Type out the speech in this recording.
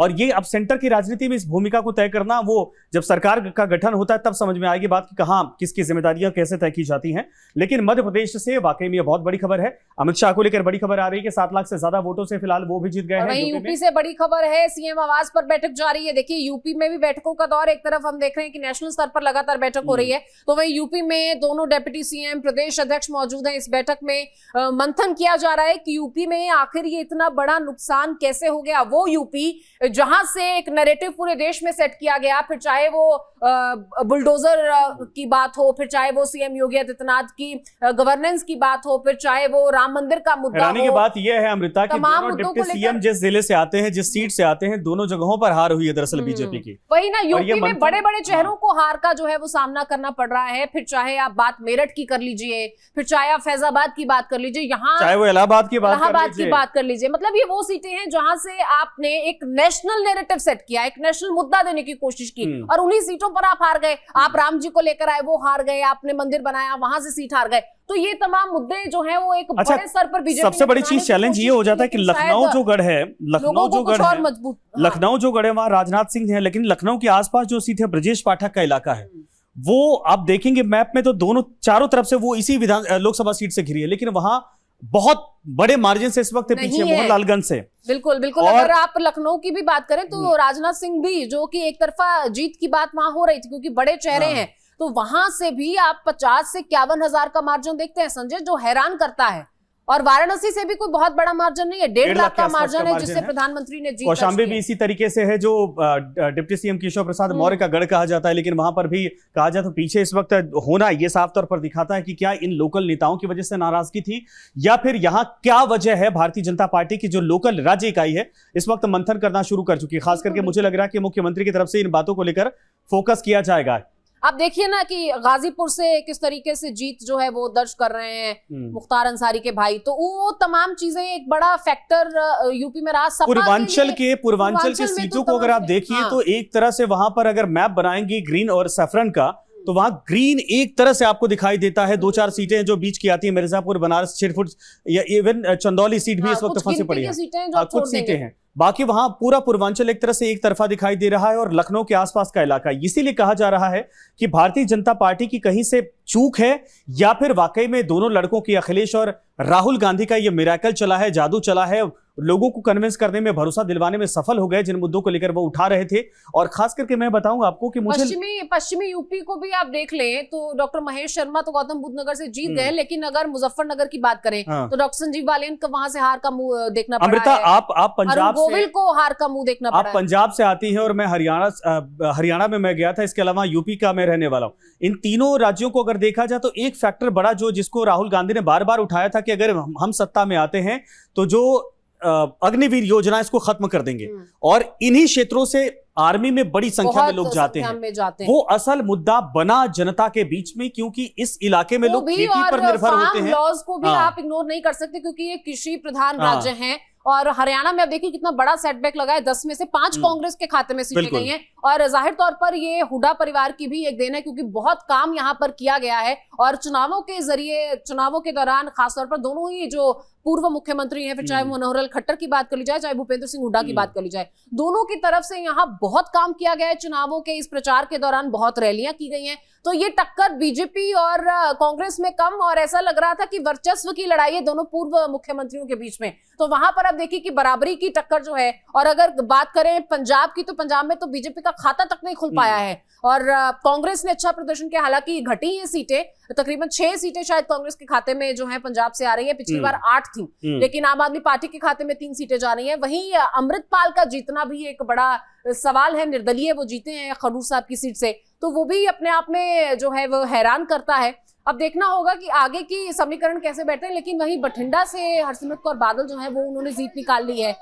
और ये अब सेंटर की राजनीति में इस भूमिका को तय करना, वो जब सरकार का गठन होता है तब समझ में आएगी बात कि कहां किसकी जिम्मेदारियां कैसे तय की जाती हैं। लेकिन मध्य प्रदेश से वाकई में बहुत बड़ी खबर है। अमित शाह को लेकर बड़ी खबर आ रही है कि 7 लाख से ज्यादा वोटों से फिलहाल वो भी जीत गए हैं। वहीं यूपी से बड़ी खबर है, सीएम आवास पर बैठक जारी है। देखिए यूपी में भी बैठकों का दौर, एक तरफ हम देख रहे हैं कि नेशनल स्तर पर लगातार बैठक हो रही है, तो वहीं यूपी में दोनों डिप्टी सीएम, प्रदेश अध्यक्ष मौजूद हैं। इस बैठक में मंथन किया जा रहा है कि यूपी में आखिर ये इतना बड़ा नुकसान कैसे हो गया। वो यूपी जहां से एक नैरेटिव पूरे देश में सेट किया गया, फिर चाहे वो बुलडोजर की बात हो, फिर चाहे वो सीएम योगी आदित्यनाथ की गवर्नेंस की बात हो, फिर चाहे वो राम मंदिर का मुद्दा हो। की बात यह है अमृता कि दोनों डिप्टी सीएम जिस जिले से आते हैं, जिस सीट से आते हैं, दोनों जगहों पर हार हुई है दरअसल बीजेपी की। वही ना, यूपी में बड़े बड़े चेहरों को हार का जो है वो सामना करना पड़ रहा है। फिर चाहे आप बात मेरठ की कर लीजिए, फिर चाहे आप फैजाबाद की बात कर लीजिए, यहाँ चाहे वो इलाहाबाद की बात कर लीजिए। मतलब ये वो सीटें हैं जहां से आपने एक नेशनल नैरेटिव सेट किया, एक नेशनल मुद्दा देने की कोशिश की, और उन्हीं सीटों पर आप हार गए। आप राम जी को लेकर आए, वो हार गए। आपने मंदिर बनाया, वहां से सीट हार गए। तो ये तमाम मुद्दे जो हैं वो एक बड़े स्तर पर बीजेपी, सबसे बड़ी चीज चैलेंज ये हो जाता है कि लखनऊ जो गढ़ है, लखनऊ जो गढ़ है वहां राजनाथ सिंह है, लेकिन लखनऊ के आसपास जो सीट है ब्रजेश पाठक का इलाका है, वो आप देखेंगे मैप में तो दोनों चारों तरफ से वो इसी लोकसभा सीट से घिरी है, लेकिन वहां बहुत बड़े मार्जिन से इस वक्त पीछे मोहनलालगंज से। बिल्कुल बिल्कुल। अगर आप लखनऊ की भी बात करें तो राजनाथ सिंह भी, जो कि एक तरफा जीत की बात वहां हो रही थी क्योंकि बड़े चेहरे हैं, तो वहां से भी आप 50 से 51 हजार का मार्जिन देखते हैं संजय, जो हैरान करता है। और वाराणसी से भी कोई बहुत बड़ा मार्जिन नहीं है, 1.5 लाख का मार्जिन है जिससे प्रधानमंत्री ने जीत। कौशाम्बी भी इसी तरीके से है, जो डिप्टी सीएम केशव प्रसाद मौर्य का गढ़ कहा जाता है, लेकिन वहां पर भी कहा जाए तो पीछे इस वक्त होना ये साफ तौर पर दिखाता है कि क्या इन लोकल नेताओं की वजह से नाराजगी थी, या फिर यहाँ क्या वजह है। भारतीय जनता पार्टी की जो लोकल राज्य इकाई है इस वक्त मंथन करना शुरू कर चुकी है। खास करके मुझे लग रहा है कि मुख्यमंत्री की तरफ से इन बातों को लेकर फोकस किया जाएगा। आप देखिए ना कि गाजीपुर से किस तरीके से जीत जो है वो दर्ज कर रहे हैं मुख्तार अंसारी के भाई, तो वो तमाम चीजें एक बड़ा फैक्टर यूपी में रहा। पूर्वांचल के सीटों को अगर आप देखिए तो एक तरह से वहां पर अगर मैप बनाएंगे ग्रीन और सैफरन का, तो वहां ग्रीन एक तरह से आपको दिखाई देता है। 2-4 सीटें जो बीच की आती है, मिर्जापुर, बनारस, छिरफुट या इवन चंदौली सीट भी इस वक्त फंसी पड़ी है, कुछ सीटें हैं। बाकी वहां पूरा पूर्वांचल एक तरह से एक तरफा दिखाई दे रहा है, और लखनऊ के आसपास का इलाका। इसीलिए कहा जा रहा है कि भारतीय जनता पार्टी की कहीं से चूक है, या फिर वाकई में दोनों लड़कों की, अखिलेश और राहुल गांधी का ये मिरेकल चला है, जादू चला है, लोगों को कन्विंस करने में, भरोसा दिलवाने में सफल हो गए जिन मुद्दों को लेकर वो उठा रहे थे। और खास करके मैं बताऊंगा आपको कि मुझे पश्चिमी यूपी को भी आप देख लें तो डॉक्टर महेश शर्मा तो गौतम बुद्ध नगर से जीत गए, लेकिन अगर मुजफ्फरनगर की बात करें तो डॉक्टर संजीव बालियान को वहां से हार का मुंह देखना पड़ा। अमृता, आप पंजाब से को हार का मुंह देखना पड़ा। आप पंजाब से आती है और मैं हरियाणा में मैं गया था, इसके अलावा यूपी का मैं रहने वाला हूं। इन तीनों राज्यों को अगर देखा जाए तो एक फैक्टर बड़ा जो जिसको राहुल गांधी ने बार बार उठाया था कि अगर हम सत्ता में आते हैं तो जो अग्निवीर योजना इसको खत्म कर देंगे, और इन्हीं क्षेत्रों से आर्मी में बड़ी संख्या में लोग जाते हैं। वो असल मुद्दा बना जनता के बीच में, क्योंकि इस इलाके में लोग खेती पर निर्भर होते हैं। लॉज को भी आप इग्नोर नहीं कर सकते क्योंकि ये कृषि प्रधान राज्य हैं। और हरियाणा में अब देखिए कितना बड़ा सेटबैक लगा है, 10 में से 5 कांग्रेस के खाते में सीटें गई हैं, और जाहिर तौर पर ये हुड्डा परिवार की भी एक देन है क्योंकि बहुत काम यहाँ पर किया गया है। और चुनावों के जरिए, चुनावों के दौरान खासतौर पर दोनों ही जो पूर्व मुख्यमंत्री हैं, फिर चाहे मनोहर खट्टर की बात कर ली जाए, चाहे भूपेंद्र सिंह हुड्डा की बात कर ली जाए, दोनों की तरफ से यहाँ बहुत काम किया गया है। चुनावों के इस प्रचार के दौरान बहुत रैलियां की गई हैं, तो ये टक्कर बीजेपी और कांग्रेस में कम, और ऐसा लग रहा था कि वर्चस्व की लड़ाई है दोनों पूर्व मुख्यमंत्रियों के बीच में। तो वहां पर अब देखिए कि बराबरी की टक्कर जो है। और अगर बात करें पंजाब की, तो पंजाब में तो बीजेपी का खाता तक नहीं खुल पाया है, और कांग्रेस ने अच्छा प्रदर्शन किया। हालांकि घटी है सीटें, तकरीबन 6 सीटें शायद कांग्रेस के खाते में जो है पंजाब से आ रही है, पिछली बार 8 थी, लेकिन आम आदमी पार्टी के खाते में 3 सीटें जा रही हैं। वहीं अमृतपाल का जीतना भी एक बड़ा सवाल है, निर्दलीय वो जीते हैं खडूर साहब की सीट से, तो वो भी अपने आप में जो है वो हैरान करता है। अब देखना होगा कि आगे की समीकरण कैसे बैठते हैं, लेकिन वहीं बठिंडा से हरसिमरत कौर बादल जो है वो उन्होंने जीत निकाल ली है।